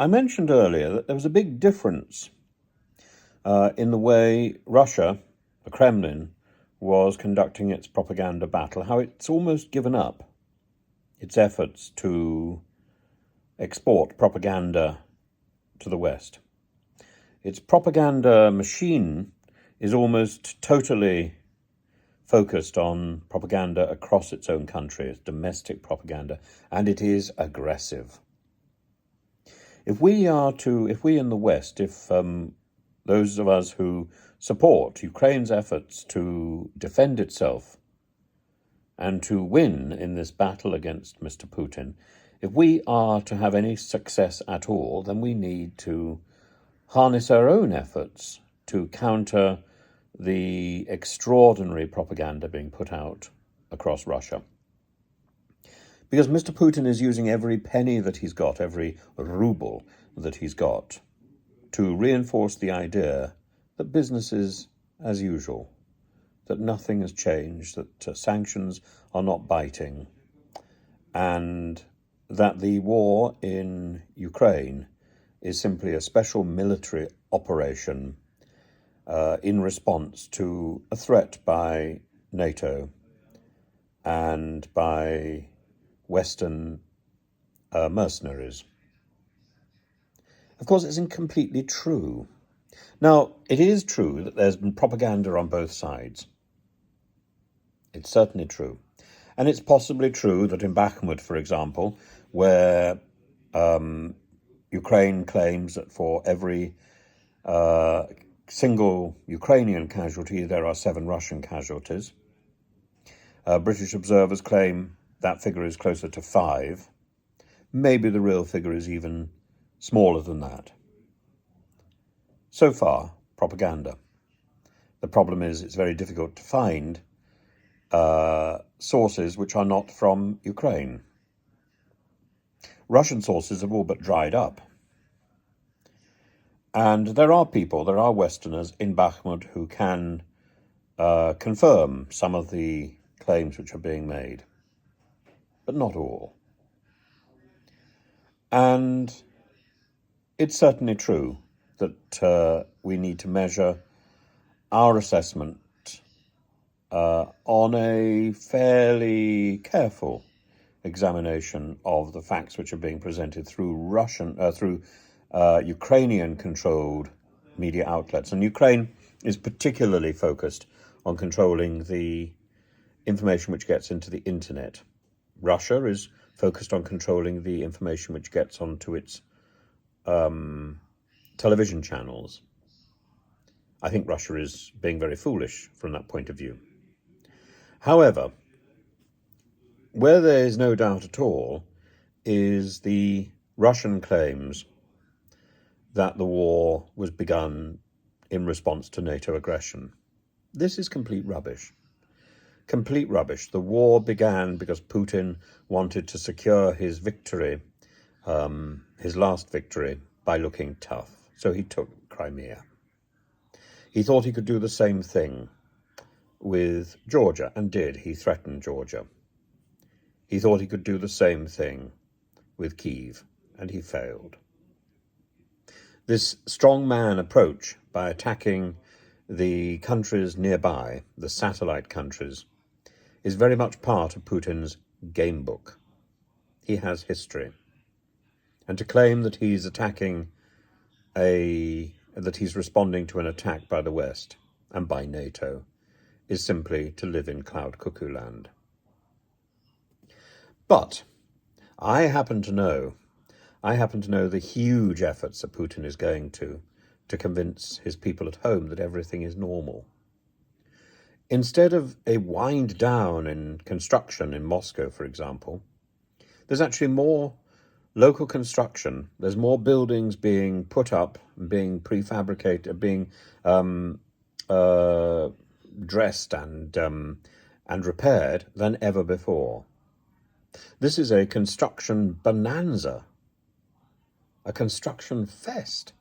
I mentioned earlier that there was a big difference in the way Russia, the Kremlin, was conducting its propaganda battle, how it's almost given up its efforts to export propaganda to the West. Its propaganda machine is almost totally focused on propaganda across its own country, its domestic propaganda, and it is aggressive. If we in the West, if those of us who support Ukraine's efforts to defend itself and to win in this battle against Mr. Putin, if we are to have any success at all, then we need to harness our own efforts to counter the extraordinary propaganda being put out across Russia. Because Mr. Putin is using every penny that he's got, every ruble that he's got, to reinforce the idea that business is as usual, that nothing has changed, that sanctions are not biting, and that the war in Ukraine is simply a special military operation in response to a threat by NATO and by Western mercenaries. Of course, it's incompletely true. Now, it is true that there's been propaganda on both sides. It's certainly true. And it's possibly true that in Bakhmut, for example, where Ukraine claims that for every single Ukrainian casualty, there are 7 Russian casualties. British observers claim that figure is closer to 5. Maybe the real figure is even smaller than that. So far, propaganda. The problem is it's very difficult to find sources which are not from Ukraine. Russian sources have all but dried up. And there are Westerners in Bakhmut who can confirm some of the claims which are being made, but not all. And it's certainly true that we need to measure our assessment on a fairly careful examination of the facts which are being presented through Ukrainian-controlled media outlets. And Ukraine is particularly focused on controlling the information which gets into the internet. Russia is focused on controlling the information which gets onto its television channels. I think Russia is being very foolish from that point of view. However, where there is no doubt at all is the Russian claims that the war was begun in response to NATO aggression. This is complete rubbish. Complete rubbish. The war began because Putin wanted to secure his victory, his last victory, by looking tough. So he took Crimea. He thought he could do the same thing with Georgia, and did. He threatened Georgia. He thought he could do the same thing with Kyiv, and he failed. This strongman approach by attacking the countries nearby, the satellite countries, is very much part of Putin's game book. He has history. And to claim that he's that he's responding to an attack by the West and by NATO is simply to live in cloud cuckoo land. But I happen to know the huge efforts that Putin is going to convince his people at home that everything is normal. Instead of a wind down in construction in Moscow, for example, there's actually more local construction. There's more buildings being put up, being prefabricated, being dressed and repaired than ever before. This is a construction bonanza, a construction fest.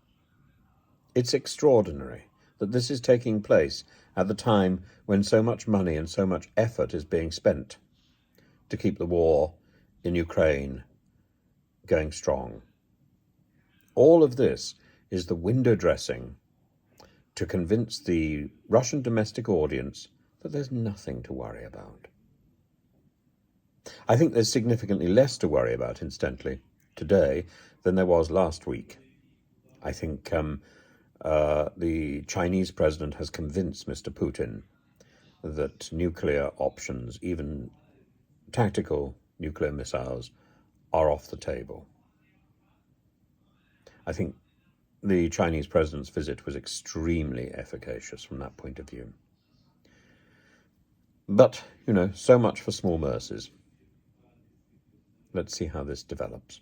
It's extraordinary that this is taking place at the time when so much money and so much effort is being spent to keep the war in Ukraine going strong. All of this is the window dressing to convince the Russian domestic audience that there's nothing to worry about. I think there's significantly less to worry about, incidentally, today than there was last week. I think the Chinese president has convinced Mr. Putin that nuclear options, even tactical nuclear missiles, are off the table. I think the Chinese president's visit was extremely efficacious from that point of view. But, so much for small mercies. Let's see how this develops.